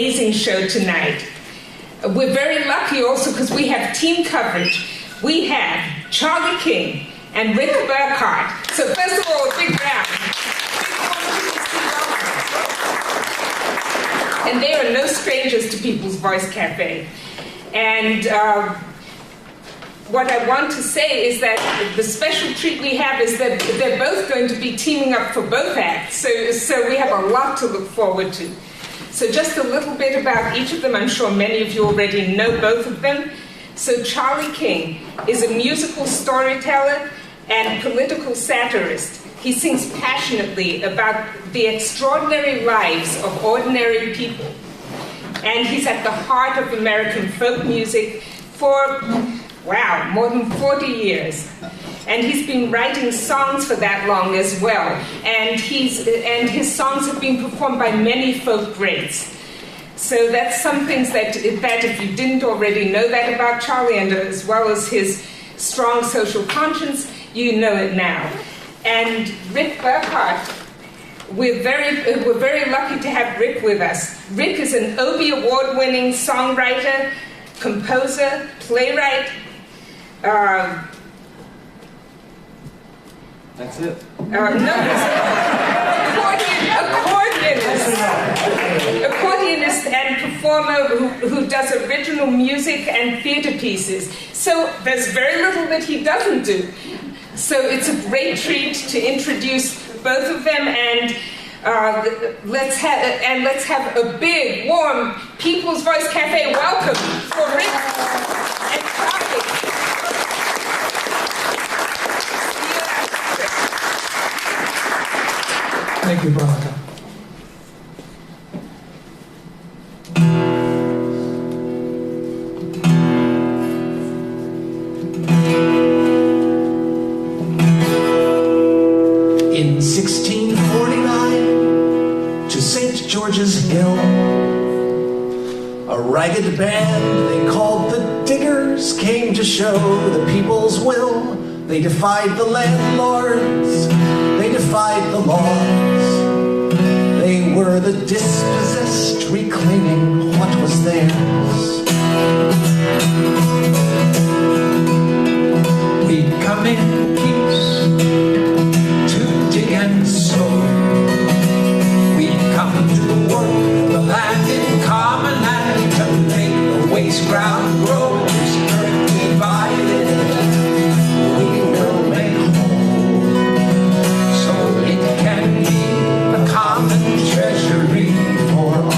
Amazing show tonight. We're very lucky also because we have team coverage. We have Charlie King and Rick Burkhardt. So first of all, a big round. And they are no strangers to People's Voice Cafe. And what I want to say is that the special treat we have is that they're both going to be teaming up for both acts. So we have a lot to look forward to. So just a little bit about each of them. I'm sure many of you already know both of them. So Charlie King is a musical storyteller and political satirist. He sings passionately about the extraordinary lives of ordinary people. And he's at the heart of American folk music for, wow, more than 40 years. And he's been writing songs for that long as well. And his songs have been performed by many folk greats. So that's some things that if you didn't already know that about Charlie, and as well as his strong social conscience, you know it now. And Rick Burkhardt, we're very lucky to have Rick with us. Rick is an Obie Award-winning songwriter, composer, playwright. That's it. Accordionist and performer who does original music and theater pieces. So there's very little that he doesn't do. So it's a great treat to introduce both of them, and let's have a big, warm People's Voice Cafe welcome for Rick and Charlie. Thank you, Veronica. In 1649, to St. George's Hill, a ragged band they called the Diggers came to show the people's will. They defied the landlords, they defied the laws. They were the dispossessed, reclaiming what was theirs. We come in peace to dig and sow. We come to work the land in common and to make the waste ground grow. This earth divided, we will make whole, so it can be a common treasury for all.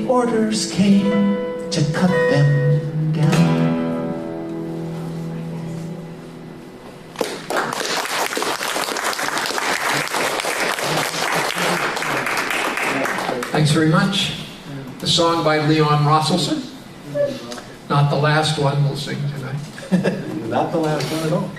orders came to cut them down. Thanks very much. The song by Leon Rosselson. Not the last one we'll sing tonight. Not the last one at all.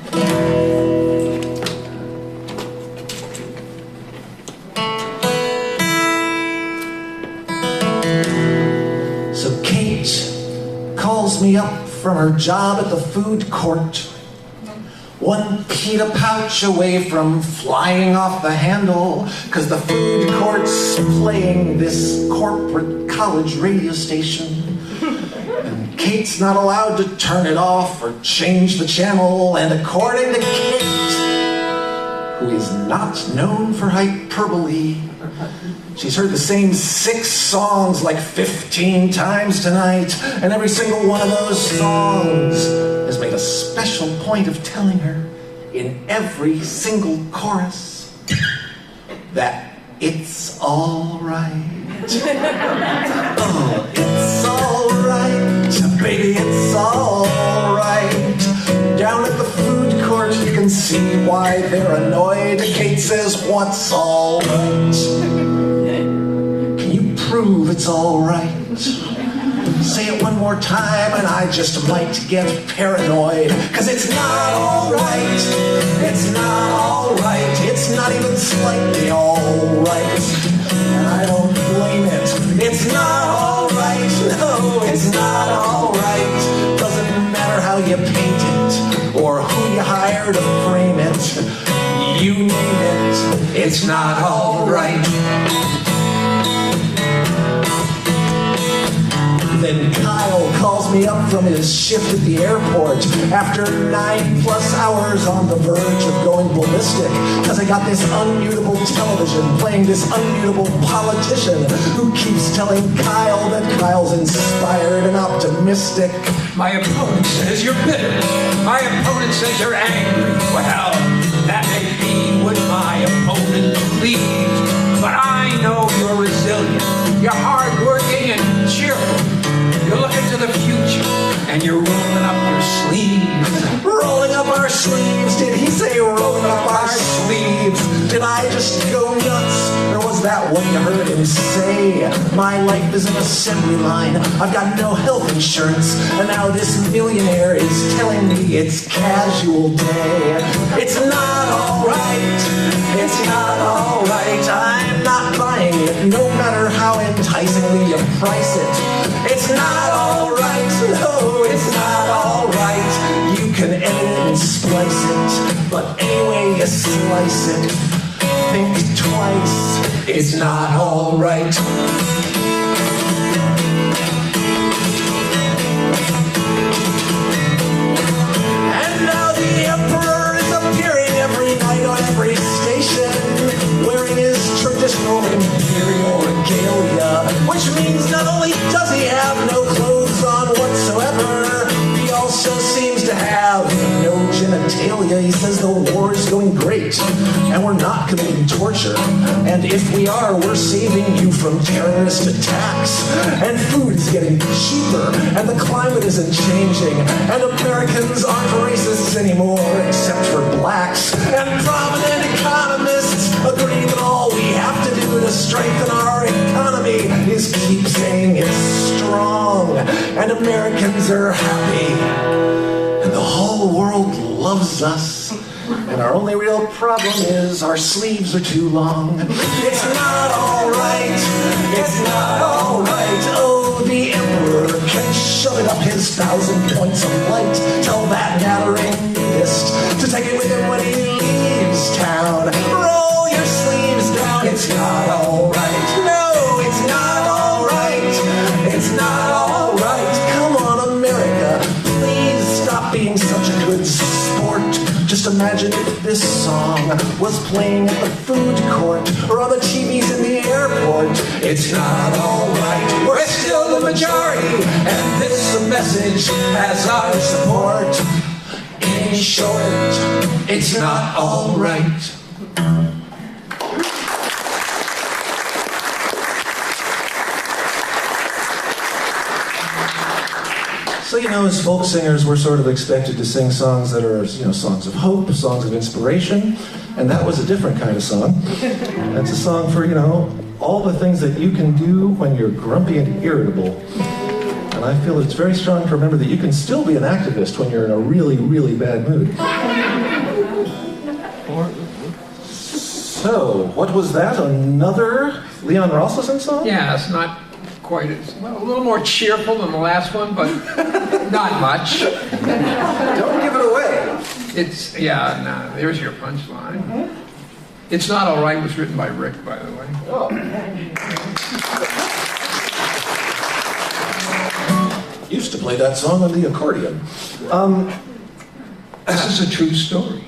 So Kate calls me up from her job at the food court, one pita pouch away from flying off the handle, 'cause the food court's playing this corporate college radio station. And Kate's not allowed to turn it off or change the channel, and according to Kate, who is not known for hyperbole, she's heard the same 6 songs like 15 times tonight, and every single one of those songs has made a special point of telling her in every single chorus that it's all right. Oh, it's all right, baby, it's all right. Down at the food court you can see why they're annoyed. Kate says, what's all right? Can you prove it's all right? Say it one more time and I just might get paranoid. 'Cause it's not all right. It's not all right. It's not even slightly all right. And I don't blame it. It's not all right. No, it's not all right. Doesn't matter how you paint it or who you hire to frame it. You name it. It's not all right. Then Kyle calls me up from his shift at the airport after 9+ hours on the verge of going ballistic, because I got this unmutable television playing this unmutable politician who keeps telling Kyle that Kyle's inspired and optimistic. My opponent says you're bitter. My opponent says you're angry. Well, that may be what my opponent believes, but I know you're resilient. You're hardworking and cheerful. You're looking to the future, and you're rolling up your sleeves. Rolling up our sleeves? Did he say rolling up our sleeves? Did I just go nuts? Or was that what you heard him say? My life is an assembly line. I've got no health insurance, and now this millionaire is telling me it's casual day. It's not all right. It's not all right. I'm not buying it, no matter how enticingly you price it. It's not all right. No, it's not all right. You can edit it and splice it, but anyway you slice it, think twice. It's not all right. And now the emperor is appearing every night on every station, wearing his traditional imperial regalia, which means not only does he have no clothes on whatsoever, he also seems to have no genitalia. He says the war is going great, and we're not committing torture, and if we are, we're saving you from terrorist attacks, and food is getting cheaper, and the climate isn't changing, and Americans aren't racists anymore, except for blacks, and prominent economists agree that all we have to do to strengthen our economy is keep saying it's strong, and Americans are happy, and the whole world loves us, and our only real problem is our sleeves are too long. It's not all right. It's not all right. Oh, the emperor can shove it up his 1,000 points of light. Tell that nattering nudist to take it with him when he leaves town. Roll your sleeves down. It's not all right. No, it's not all right. It's not all right. Come on, America. Please stop being such a good sport. Just imagine if this song was playing at the food court or on the TVs in the airport. It's not all right. We're still the majority, and this message has our support. In short, it's not all right. So, you know, as folk singers, we're sort of expected to sing songs that are, you know, songs of hope, songs of inspiration, and that was a different kind of song. It's a song for, you know, all the things that you can do when you're grumpy and irritable. And I feel it's very strong to remember that you can still be an activist when you're in a really, really bad mood. So, what was that? Another Leon Rosselson song? Yeah, it's not quite as, well, a little more cheerful than the last one, but not much. Don't give it away. It's, yeah, no, there's your punchline. It's Not All Right was written by Rick, by the way. Oh. Used to play that song on the accordion. This is a true story.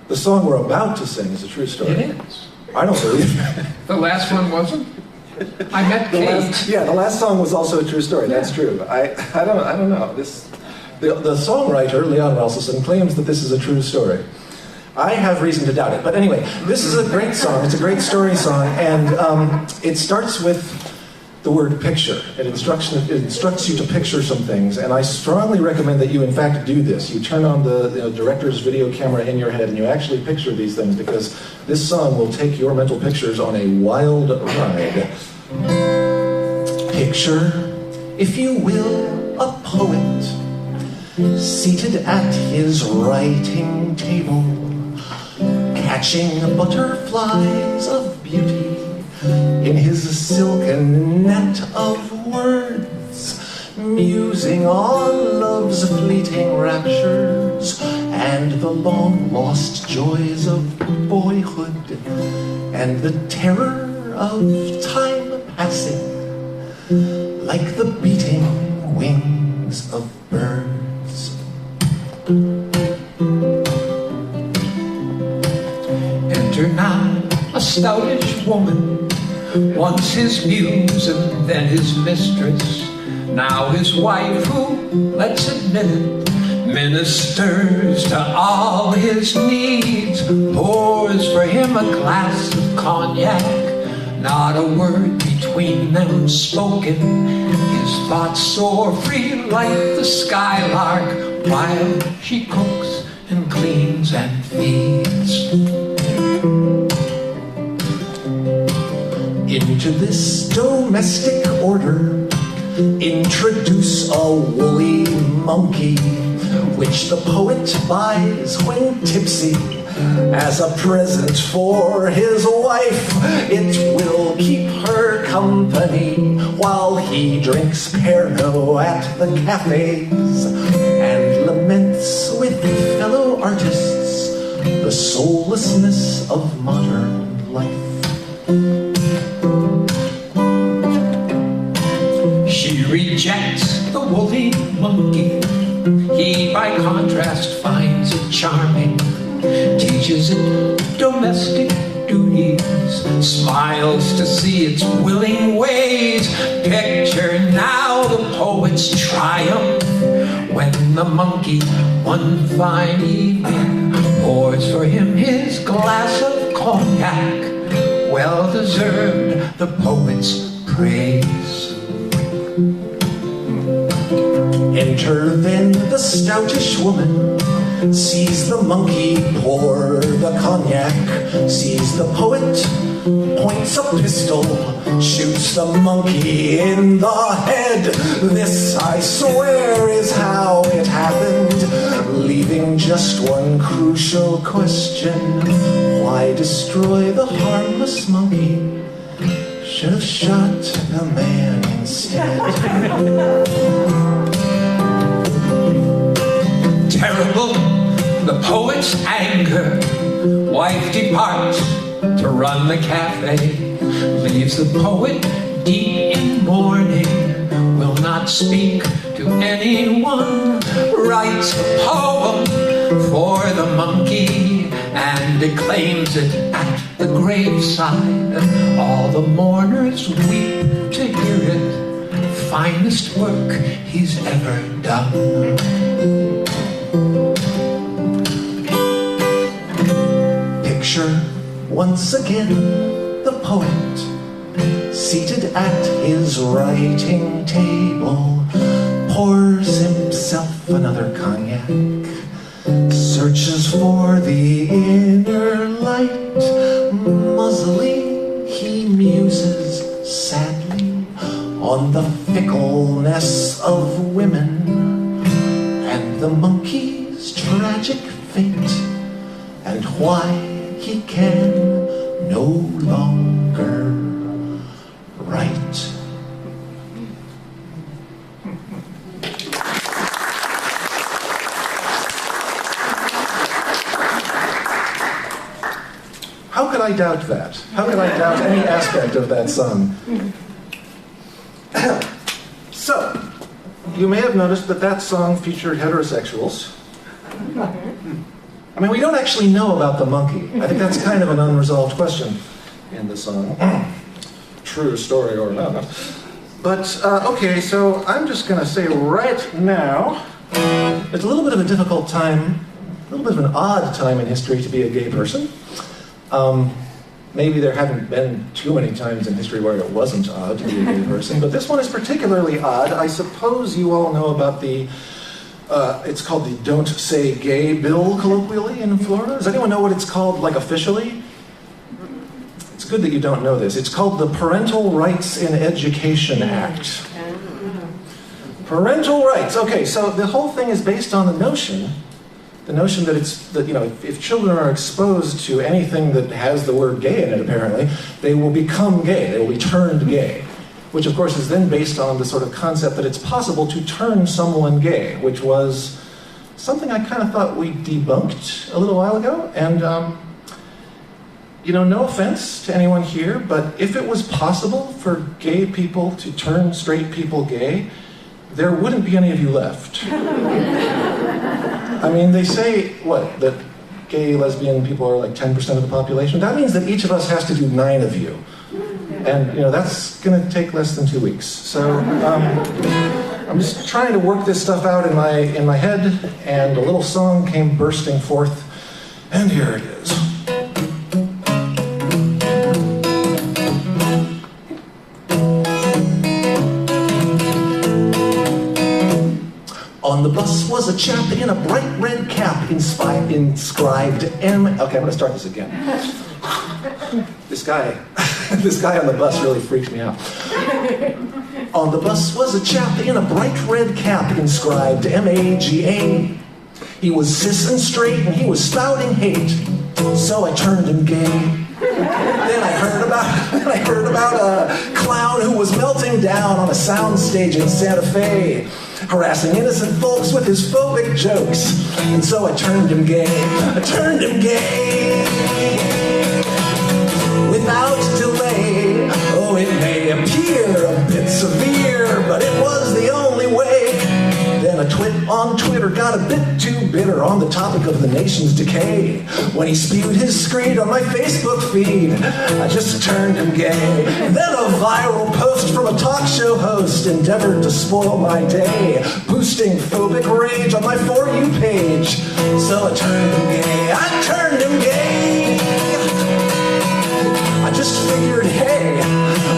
The song we're about to sing is a true story. It is. I don't believe it. The last one wasn't? I met Kate. The last song was also a true story. That's true. I don't know. The songwriter Leon Rosselson claims that this is a true story. I have reason to doubt it. But anyway, this is a great song. It's a great story song, and it starts with the word picture. It instructs you to picture some things, and I strongly recommend that you, in fact, do this. You turn on the director's video camera in your head, and you actually picture these things, because this song will take your mental pictures on a wild ride. Picture, if you will, a poet seated at his writing table, catching butterflies of beauty in his silken net of words, musing on love's fleeting raptures and the long-lost joys of boyhood and the terror of time passing like the beating wings of birds. Enter now a stoutish woman, once his muse and then his mistress, now his wife who, let's admit it, ministers to all his needs, pours for him a glass of cognac, not a word between them spoken, his thoughts soar free like the skylark while she cooks and cleans and feeds. Into this domestic order, introduce a woolly monkey, which the poet buys when tipsy, as a present for his wife. It will keep her company while he drinks Pernod at the cafes and laments with fellow artists the soullessness of modern life. She rejects the woolly monkey. He, by contrast, finds it charming, teaches it domestic duties, smiles to see its willing ways. Picture now the poet's triumph when the monkey, one fine evening, pours for him his glass of cognac, well deserved the poet's praise. Enter then the stoutish woman, sees the monkey pour the cognac, sees the poet, points a pistol, shoots the monkey in the head. This, I swear, is how it happened, leaving just one crucial question: why destroy the harmless monkey? Should have shot the man instead. Terrible, the poet's anger. Wife departs to run the cafe, leaves the poet deep in mourning, will not speak to anyone, writes a poem for the monkey and declaims it at the graveside. All the mourners weep to hear it, finest work he's ever done. Picture once again the poet seated at his writing table, pours pours himself another cognac, searches for the inner light. Muzzily, he muses sadly on the fickleness of women and the monkey's tragic fate, and why he can no longer write. How could I doubt that? How could I doubt any aspect of that song? So, you may have noticed that that song featured heterosexuals. I mean, we don't actually know about the monkey. I think that's kind of an unresolved question in the song. True story or not. But, okay, so I'm just going to say right now, it's a little bit of a difficult time, a little bit of an odd time in history to be a gay person. Maybe there haven't been too many times in history where it wasn't odd to be a gay person, but this one is particularly odd. I suppose you all know about the, it's called the Don't Say Gay bill, colloquially, in Florida. Does anyone know what it's called, like, officially? It's good that you don't know this. It's called the Parental Rights in Education Act. Parental rights. Okay, so the whole thing is based on the notion that it's, that, you know, if children are exposed to anything that has the word gay in it, apparently, they will become gay, they will be turned gay. Which, of course, is then based on the sort of concept that it's possible to turn someone gay, which was something I kind of thought we debunked a little while ago. And, you know, no offense to anyone here, but if it was possible for gay people to turn straight people gay, there wouldn't be any of you left. I mean, they say, what, that gay, lesbian people are like 10% of the population? That means that each of us has to do 9 of you. And, you know, that's going to take less than 2 weeks. So, I'm just trying to work this stuff out in my head, and a little song came bursting forth, and here it is. On the bus was a chap in a bright red cap inscribed M. Okay, I'm going to start this again. This guy on the bus really freaked me out. On the bus was a chap in a bright red cap inscribed MAGA. He was cis and straight and he was spouting hate, so I turned him gay. Then I heard about a clown who was melting down on a soundstage in Santa Fe, harassing innocent folks with his phobic jokes, and so I turned him gay. I turned him gay without delay. Oh, it may appear a bit severe, but it was the only way. Then a twit on Twitter got a bit too bitter on the topic of the nation's decay. When he spewed his screed on my Facebook feed, I just turned him gay. Then a viral post from a talk show host endeavored to spoil my day, boosting phobic rage on my For You page. So I turned him gay. I turned him gay. I just figured, hey,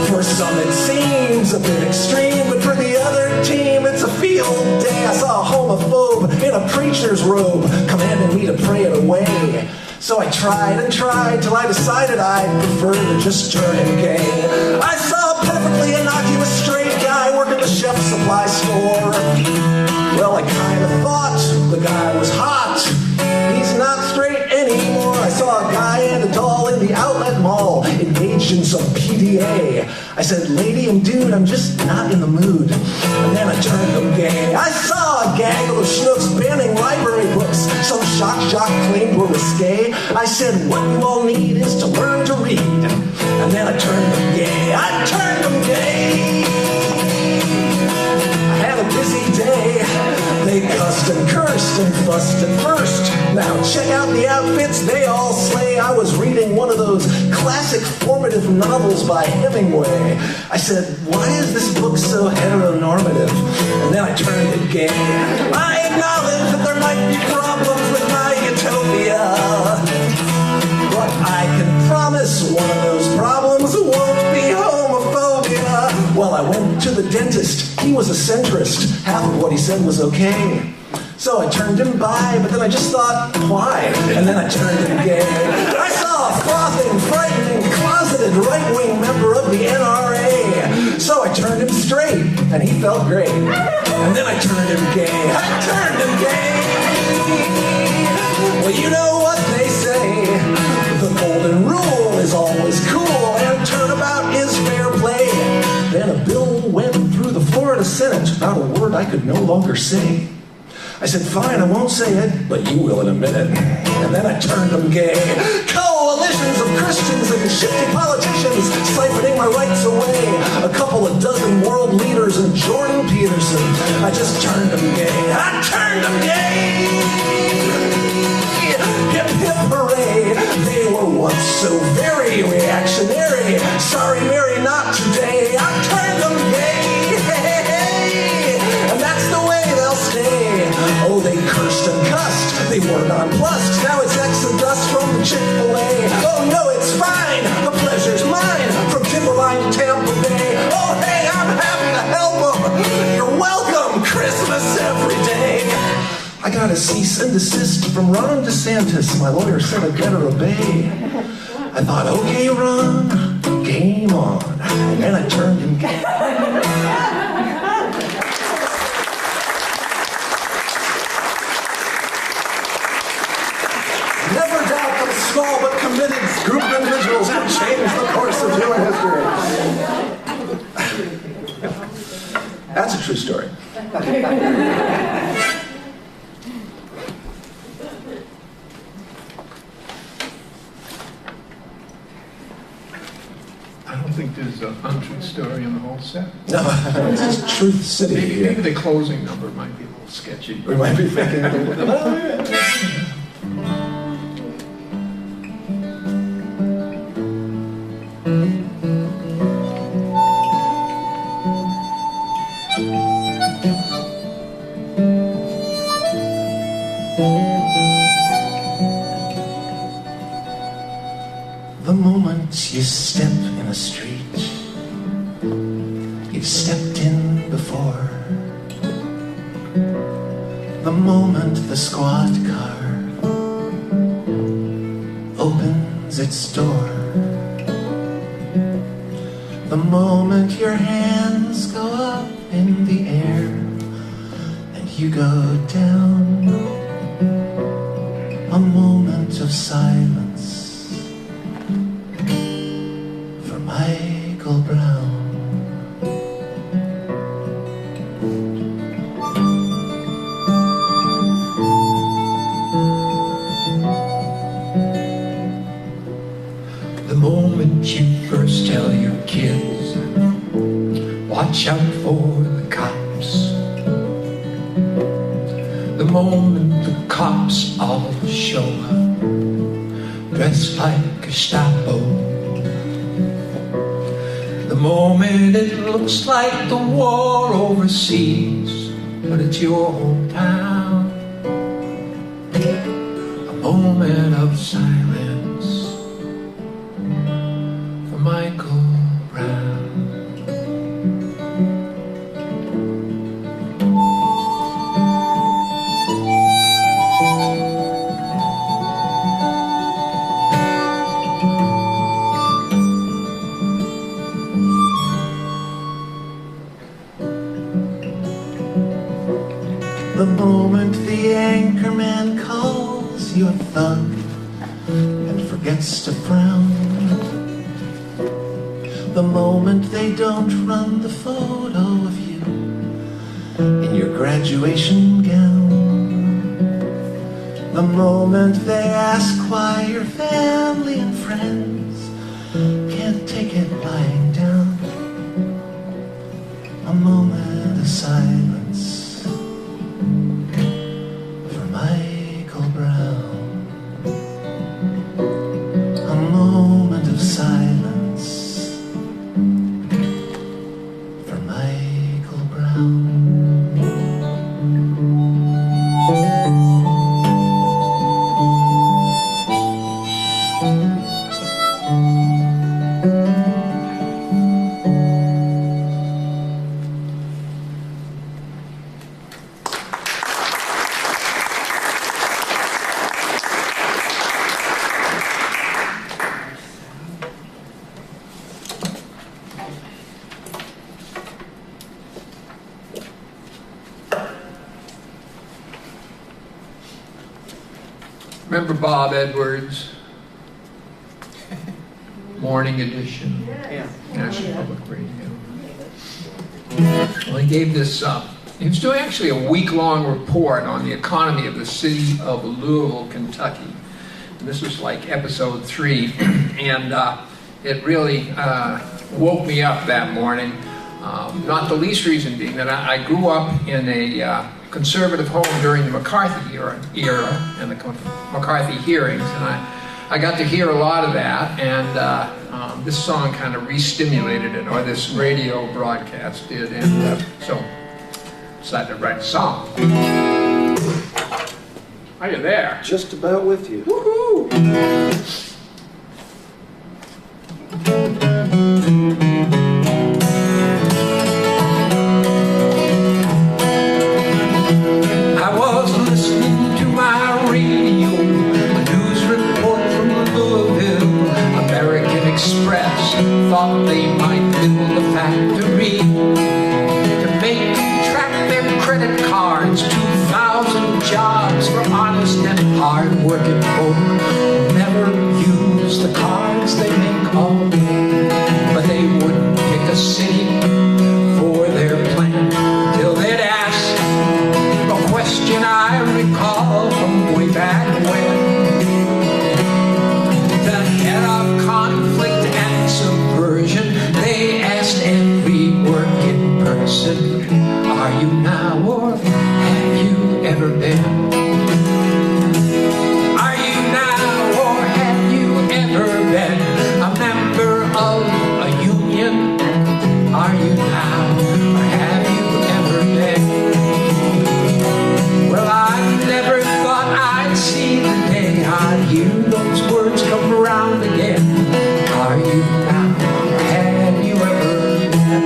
for some it seems a bit extreme, but for the other team it's a field day. I saw a homophobe in a preacher's robe commanding me to pray it away. So I tried and tried till I decided I'd prefer to just turn him gay. I saw a perfectly innocuous straight guy working the chef supply store. Well, I kind of thought the guy was hot. He's not straight anymore. I saw a guy and a doll in the outlet mall, engaged in some PDA. I said, lady and dude, I'm just not in the mood. And then I turned them gay. I saw a gaggle of schnooks banning library books some shock jock claimed were risque. I said, what you all need is to learn to read. And then I turned them gay. I turned them gay. I had a busy day. They cussed and cursed and fussed at first. Now check out the outfits they all slay. I was reading one of those classic formative novels by Hemingway. I said, why is this book so heteronormative? And then I turned it gay. I acknowledge that there might be problems with my utopia, but I can promise one of those problems won't be homophobia. Well, I went to the the dentist. He was a centrist. Half of what he said was okay. So I turned him bi, but then I just thought, why? And then I turned him gay. I saw a frothing, frightening, closeted right-wing member of the NRA. So I turned him straight, and he felt great. And then I turned him gay. I turned him gay. Well, you know what they say. The golden rule is always cool, and turnabout is fair play. Then a bill went through the Florida Senate, not a word I could no longer say. I said, fine, I won't say it, but you will in a minute. And then I turned them gay. Coalitions of Christians and shifty politicians siphoning my rights away. A couple of dozen world leaders and Jordan Peterson. I just turned them gay. I turned them gay. Hip, hip, hooray. They were once so very reactionary. Sorry, Mary, not today. I turned them gay. And that's the way they'll stay. Oh, they cursed and cussed. They were nonplussed. Now it's Exodus from the Chick-fil-A. Oh, no, it's fine. The pleasure's mine. From Timberline to Tampa Bay. Oh, hey, I'm happy to help them. You're welcome. Christmas every day. I got a cease and desist from Ron DeSantis. My lawyer said I'd better obey. I thought, okay, Ron, game on. And then I turned him gay. Never doubt that a small but committed group of individuals can change the course of human history. That's a true story. I don't think there's an untrue story in the whole set. No, it's just Truth City. Maybe the closing number might be a little sketchy. We might be thinking. The moment you step in a street, you've stepped in before. The moment the squad car opens its door. The moment your hands go up in the air and you go down. A moment of silence for Michael Brown. The moment you first tell your kids, watch out for the cops. The moment the cops all show up, dressed like Gestapo. The moment it looks like the war overseas, but it's your hometown. A moment of silence for Michael Brown. The moment the anchorman calls you a thug and forgets to frown. The moment they don't run the photo of you in your graduation gown. The moment they ask why your family and friends can't take it lying down. A moment of silence for Michael Brown. A moment of silence for Michael Brown. Remember Bob Edwards? Morning Edition. Yeah. National Public Radio. Well, he gave this, he was doing actually a week-long report on the economy of the city of Louisville, Kentucky. And this was like episode 3, and it really woke me up that morning. Not the least reason being that I grew up in a conservative home during the McCarthy era and the McCarthy hearings, and I got to hear a lot of that, and this song kind of re-stimulated it, or this radio broadcast did, and so decided to write a song. Are you there? Just about with you. Woohoo! I was listening to my radio, a news report from Louisville. American Express thought they might build a factory to make and track their credit cards. 2,000 jobs for honest and hard-working folk who never use the cards they make all day. But they wouldn't pick a city for their plan till they'd ask a question I recall from way back when. The head of conflict and subversion, they asked every working person, are you now or have you ever been? Are you now or have you ever been a member of a union? Are you now or have you ever been? Well, I never thought I'd see the day I'd hear those words come around again. Are you now or have you ever been?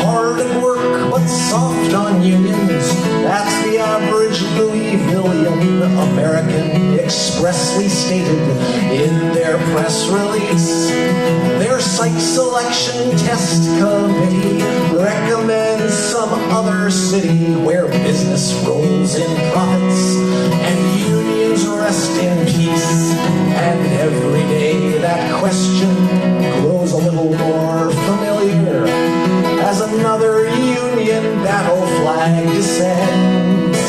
Hard at work, but soft on unions. That's the average Louisvillian. American expressly stated in their press release. Their site selection test committee recommends some other city where business rolls in profits and unions rest in peace. And every day that question grows a little more familiar as another union battle flag descends.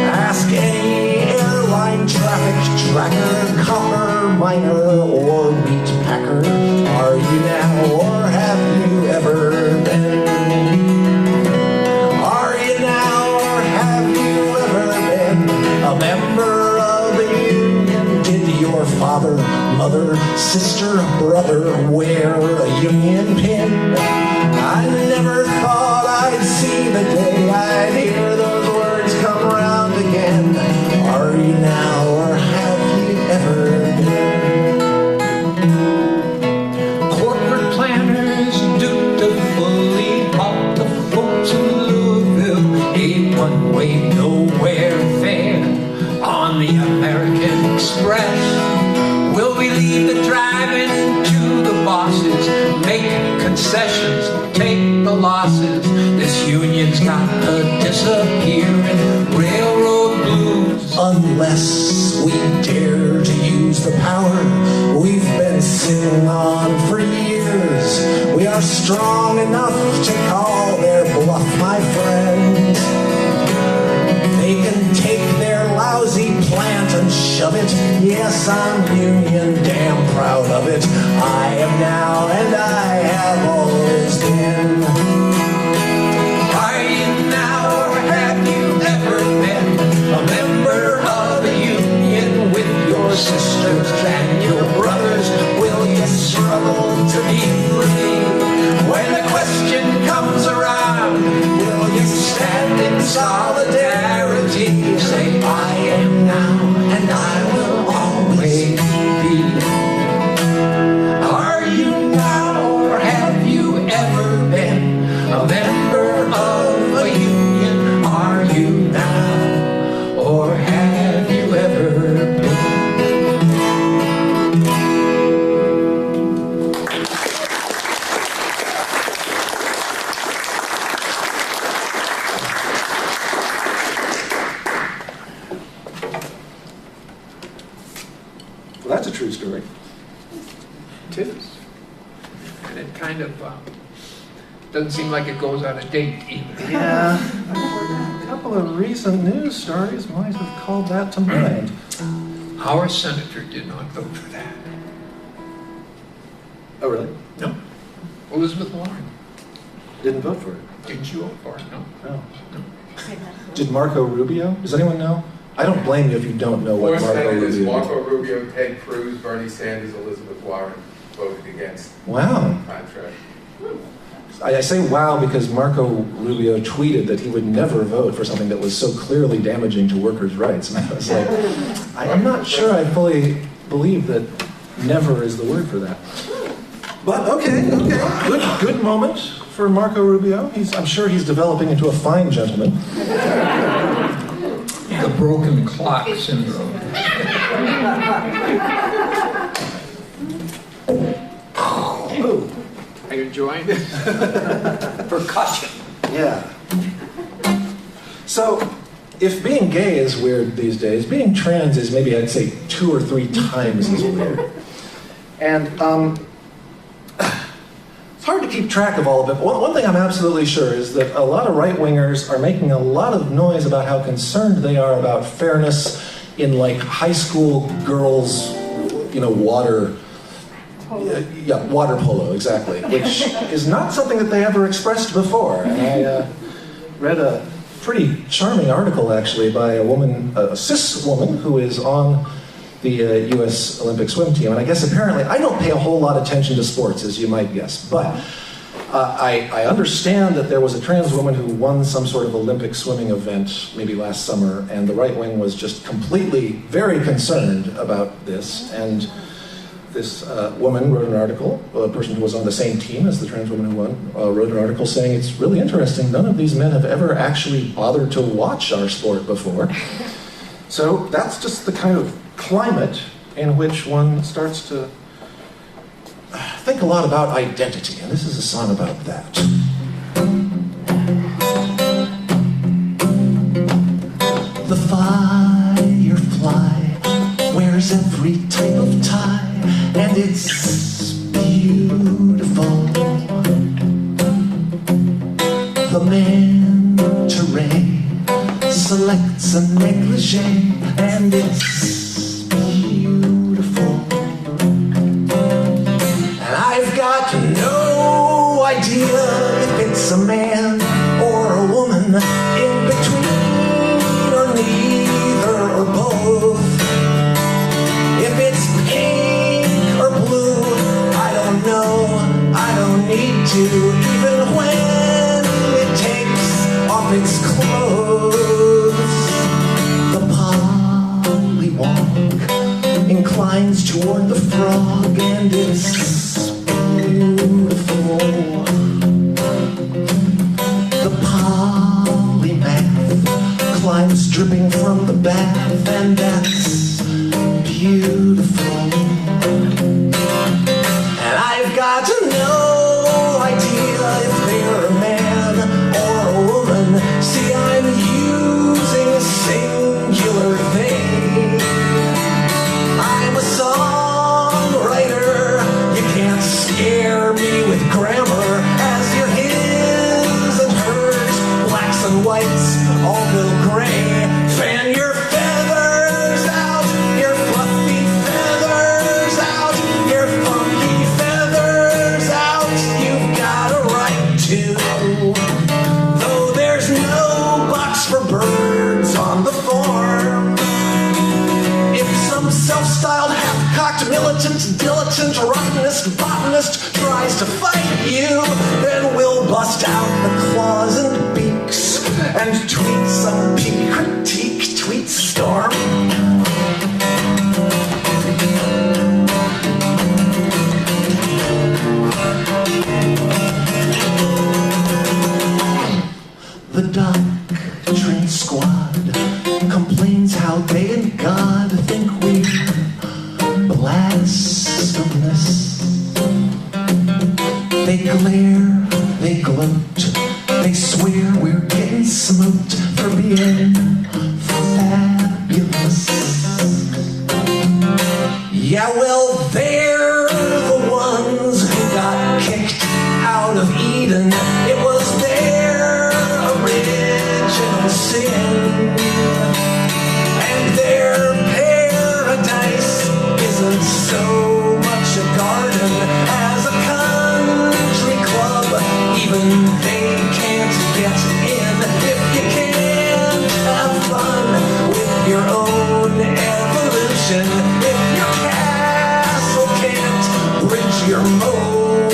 Ask any airline traffic tracker, copper miner, or meat packer, are you now or have you ever been? Are you now or have you ever been a member of a union? Did your father, mother, sister, brother wear a union pin? I never thought I'd see the day I'd hear those words come around again. Are you now or have you ever been? Corporate planners dutifully bought the folks in Louisville a one-way nowhere fare on the American Express. Will we leave the drive-in to the bosses, make concessions, take the losses? This union's got to disappear in railroad blues. Unless we dare to use the power we've been sitting on for years, we are strong enough to call their bluff, my friend. They can take their lousy plant and shove it. Yes, I'm union, damn proud of it. I am now and I have always been. Are you now or have you ever been a member of a union with your sisters and your brothers? Will you struggle to be free? When the question comes around, will you stand in solidarity? Say, I am now and I will always be. Are you now or have you ever been a member of a union? Are you now or have you ever been? Well, that's a true story. It is. And it kind of doesn't seem like it goes out of date either. Yeah, a couple of recent news stories might have called that to mind. Our senator did not vote for that. Oh, really? No. Elizabeth Warren. Didn't vote for it? Didn't you vote for it? No. No. Did Marco Rubio? Does anyone know? I don't blame you if you don't know what Four Marco senators, Rubio is. Marco Rubio, Ted Cruz, Bernie Sanders, Elizabeth Warren, voted against Wow. the contract. I say wow because Marco Rubio tweeted that he would never vote for something that was so clearly damaging to workers' rights. And I was like, I'm not sure I fully believe that never is the word for that. But okay. Good moment for Marco Rubio. I'm sure he's developing into a fine gentleman. The broken clock syndrome. Oh, Are you enjoying it? Percussion. yeah. So, if being gay is weird these days, being trans is maybe, I'd say, 2 or 3 times as weird. And it's hard to keep track of all of it. One thing I'm absolutely sure is that a lot of right-wingers are making a lot of noise about how concerned they are about fairness in, like, high school girls, water polo, exactly, which is not something that they ever expressed before. And I read a pretty charming article, actually, by a woman, a cis woman, who is on the U.S. Olympic swim team. And I guess apparently, I don't pay a whole lot of attention to sports, as you might guess, but I understand that there was a trans woman who won some sort of Olympic swimming event maybe last summer, and the right wing was just completely very concerned about this. And this woman wrote an article, a person who was on the same team as the trans woman who won, wrote an article saying, it's really interesting, none of these men have ever actually bothered to watch our sport before. So that's just the kind of climate in which one starts to think a lot about identity, and this is a song about that. The firefly wears every type of tie, and it's beautiful. The manta ray selects a negligee, and it's beautiful. And I've got no idea if it's a man or a woman, in between or neither or both. If it's pink or blue, I don't know, I don't need to, even when it takes off its clothes. The pollywog inclines toward the frog, and it's beautiful. The polymath climbs dripping from the bath, and that's beautiful. And I've got no idea if they're a man or a woman. See, I'm using a singular they. I'm a songwriter. You can't scare me with grammar, as your his and hers, blacks and whites, all go gray. Fan your feathers out, your fluffy feathers out, your funky feathers out. You've got a right to. Though there's no box for birds on the farm. If some self-styled, half-cocked, militant, dilettante, rottenist, botanist tries to fight you, then we'll bust out the claws and beaks and tweet some peak critique, tweet storm. The doctrine squad complains how they and God think we're blasphemous. They glare, they gloat, they swear we're getting smoked for being fabulous. Yeah, well, they're the ones who got kicked out of Eden. It was their original sin. And their paradise isn't so much a garden as a country club. Even they can't get in if you can't have fun with your own evolution. If your castle can't bridge your moat,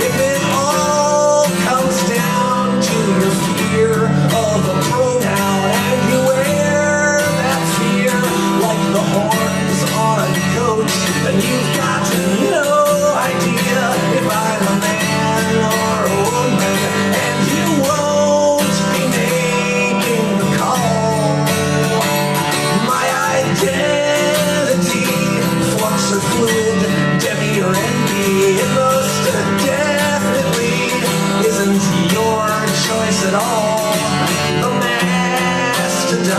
if it all comes down to your fear of a pronoun and you wear that fear like the horns on a goat, then you've got no idea if I'm a man or a woman, and you won't be making the call. My identity, flux or fluid, Demi or Envy, it most definitely isn't your choice at all. The mastodon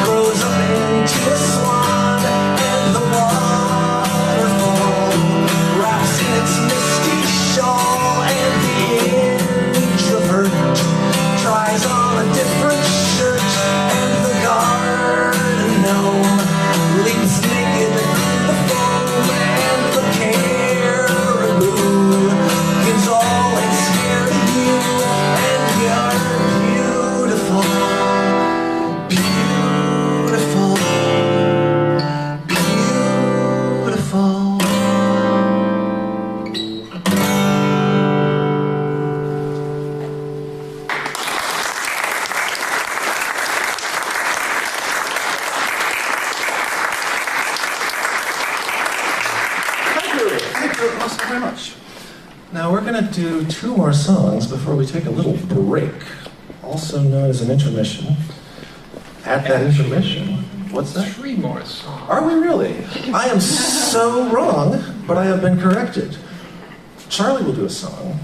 grows up into a swan, and the waterfall wraps in its misty shawl, and the introvert tries on a different shirt, and the garden gnome leaps naked through the foam, and the caribou gives all its hair to you, and you're beautiful, beautiful, beautiful. Thank you very much. Now we're going to do 2 more songs before we take a little break, also known as an intermission. At that intermission, what's that? 3 more songs. Are we really? I am so wrong, but I have been corrected. Charlie will do a song,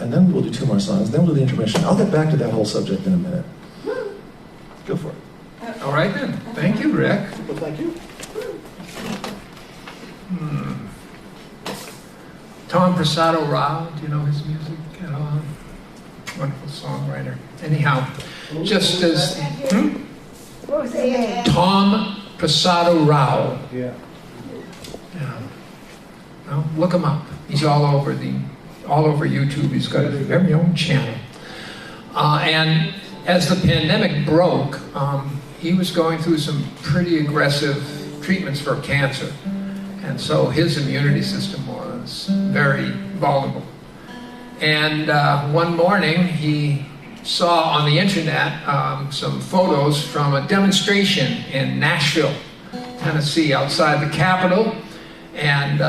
and then we'll do 2 more songs, then we'll do the intermission. I'll get back to that whole subject in a minute. Go for it. All right then. Thank you, Rick. Well, thank you. Tom Prasado Rao, do you know his music at all? Wonderful songwriter. Anyhow, just as What was the name? Tom Prasado Rao. Yeah. Yeah. Well, look him up. He's all over YouTube. He's got his very own channel. And as the pandemic broke, he was going through some pretty aggressive treatments for cancer. And so his immunity system was very vulnerable. And one morning he saw on the internet some photos from a demonstration in Nashville, Tennessee, outside the Capitol. And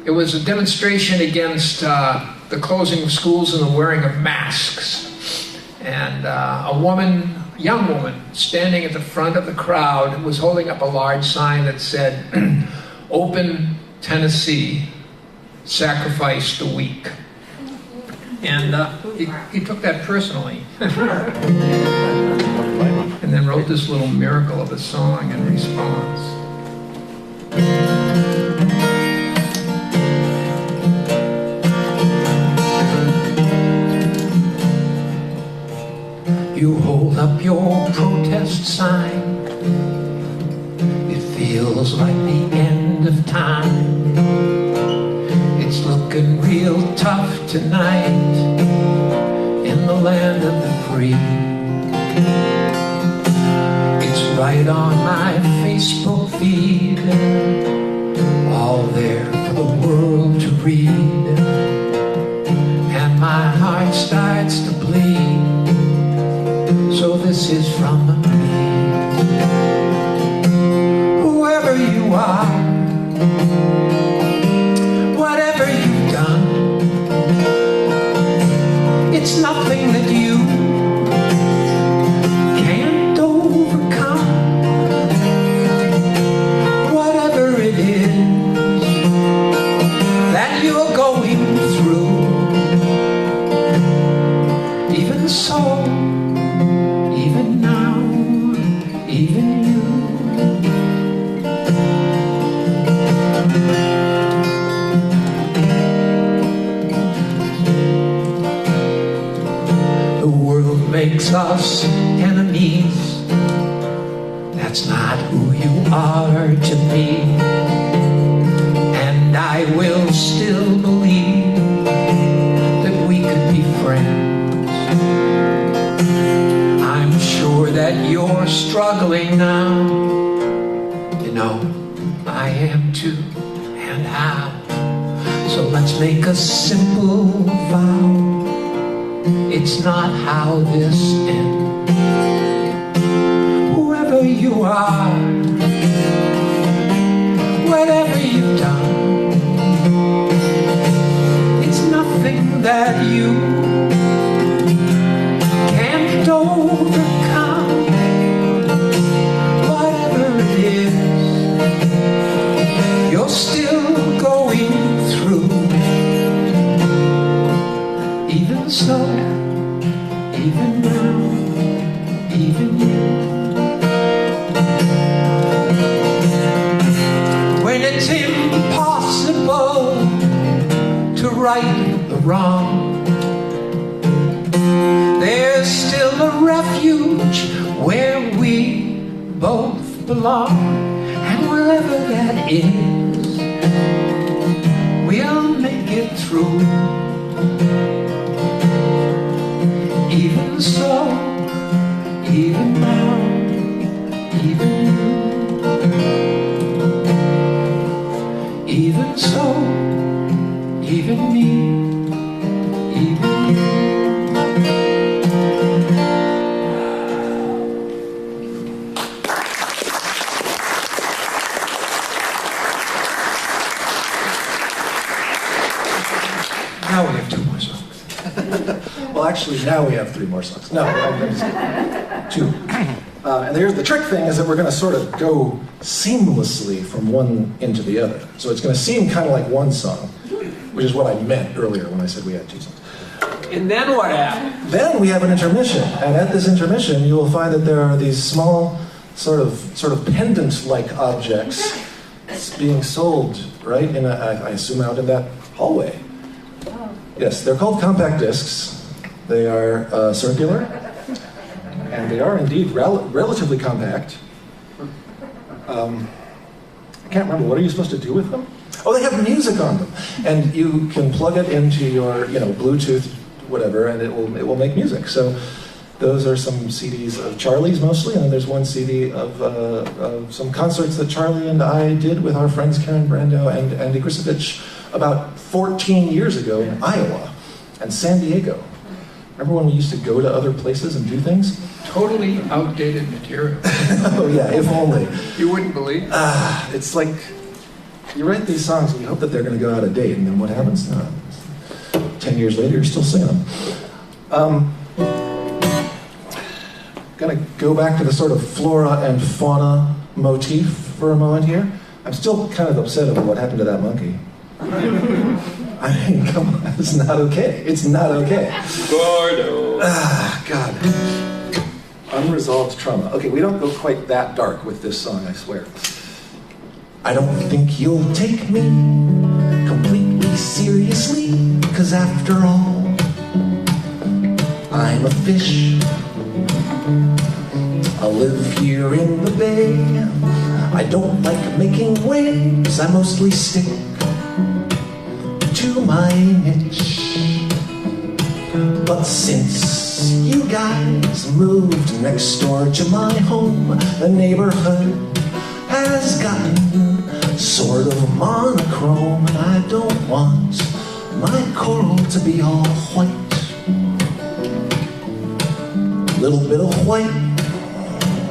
it was a demonstration against the closing of schools and the wearing of masks. And a young woman, standing at the front of the crowd was holding up a large sign that said, "Open Tennessee, sacrifice the weak." And he took that personally. And then wrote this little miracle of a song in response. You hold up your protest sign. It feels like the end of time. It's looking real tough tonight in the land of the free. It's right on my Facebook feed, all there for the world to read. And my heart starts to bleed. So this is from me. Whoever you are, whatever you've done, it's nothing that you can't overcome. Whatever it is that you're going us enemies. That's not who you are to me. And I will still believe that we could be friends. I'm sure that you're struggling now. You know, I am too, and how? So let's make a simple vow. It's not how this ends. Whoever you are, whatever you've done, it's nothing that you can't overcome. Whatever it is, you're still going through. Even so, even now, even you. When it's impossible to right the wrong, there's still a refuge where we both belong. And wherever that is, we'll make it through. Even so, even now, even you. Even so, even me, even you. Now we have 2 more songs. Well, actually, now we have 3 more songs. No, I'm just kidding. 2. And here's the trick thing is that we're going to sort of go seamlessly from one into the other. So it's going to seem kind of like one song, which is what I meant earlier when I said we had 2 songs. And then what happened? Then we have an intermission, and at this intermission, you will find that there are these small, sort of pendant-like objects being sold right in I assume out in that hallway. Yes, they're called compact discs. They are circular, and they are indeed relatively compact. I can't remember, what are you supposed to do with them? Oh, they have music on them, and you can plug it into your, Bluetooth, whatever, and it will make music. So those are some CDs of Charlie's mostly, and then there's one CD of some concerts that Charlie and I did with our friends Karen Brando and Andy Grisovich about 14 years ago in Iowa and San Diego. Remember when we used to go to other places and do things? Totally outdated material. Oh yeah, if only. You wouldn't believe. It's like, you write these songs and you hope that they're going to go out of date, and then what happens? 10 years later, you're still singing them. Going to go back to the sort of flora and fauna motif for a moment here. I'm still kind of upset about what happened to that monkey. I mean, come on, it's not okay. It's not okay. Gordo. God. Unresolved trauma. Okay, we don't go quite that dark with this song, I swear. I don't think you'll take me completely seriously, 'cause after all, I'm a fish. I live here in the bay. I don't like making waves. I mostly stick to my niche. But since you guys moved next door to my home, the neighborhood has gotten sort of monochrome, and I don't want my coral to be all white. Little bit of white,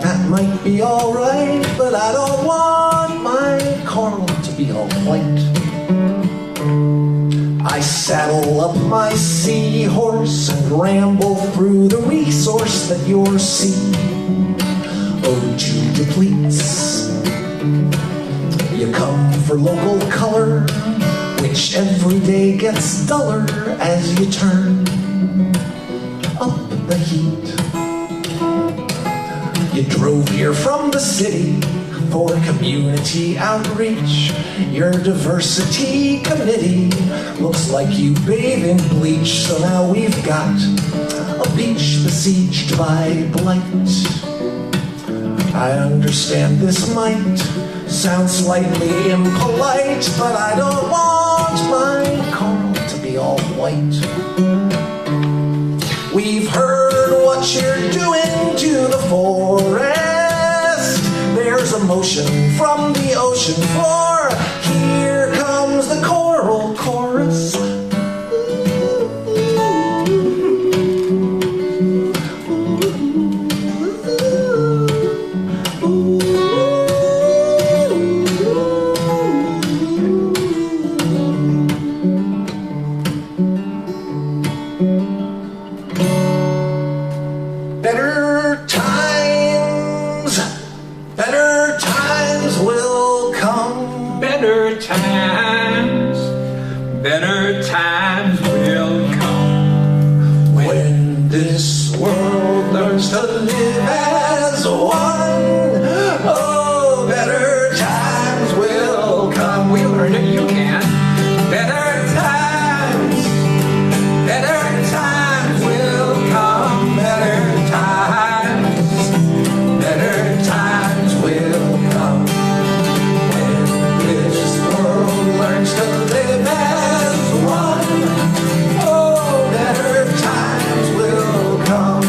that might be alright, but I don't want my coral to be all white. I saddle up my seahorse and ramble through the resource that your sea O2 depletes. You come for local color, which every day gets duller as you turn up the heat. You drove here from the city for community outreach. Your diversity committee looks like you bathe in bleach. So now we've got a beach besieged by blight. I understand this might sound slightly impolite, but I don't want my coral to be all white. We've heard what you're doing to the forest. There's a motion from the ocean floor. Here comes the choral chorus. Better times will come. Better times will come. When this world learns to live as one. Oh, better times will come. We learned it, you can. Better times will come. Better times will come. When this world learns to live as one. Oh, better times will come.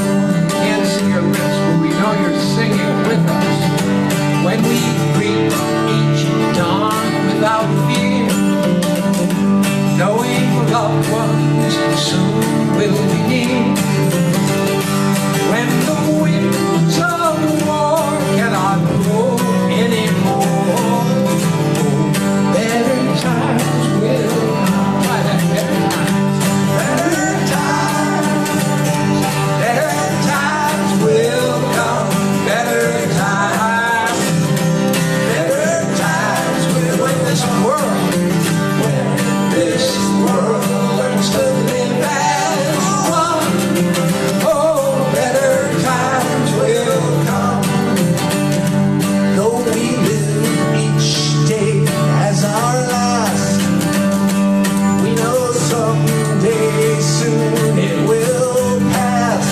Can't see your lips, but we know you're singing with us. When we greet each dawn without fear, knowing loved ones soon will be near. When the winds of war cannot blow anymore, better times will come. Try that, better times will come. Better times will. When this world learns to live as one. Oh, better times will come. Though we live each day as our last, we know someday soon it will pass.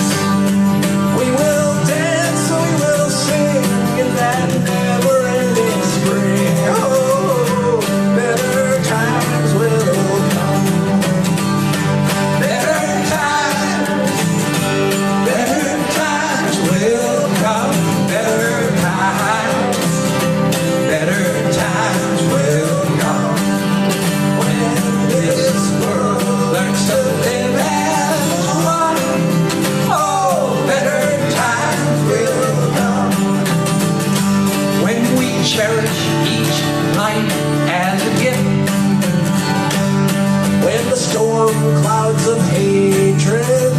We will dance, we will sing in that never-ending spring. Oh, better times will come. Better times will come. Better times will come. When this world learns to live as one. Oh, better times will come. When we cherish each night as a gift. When the storm clouds of hatred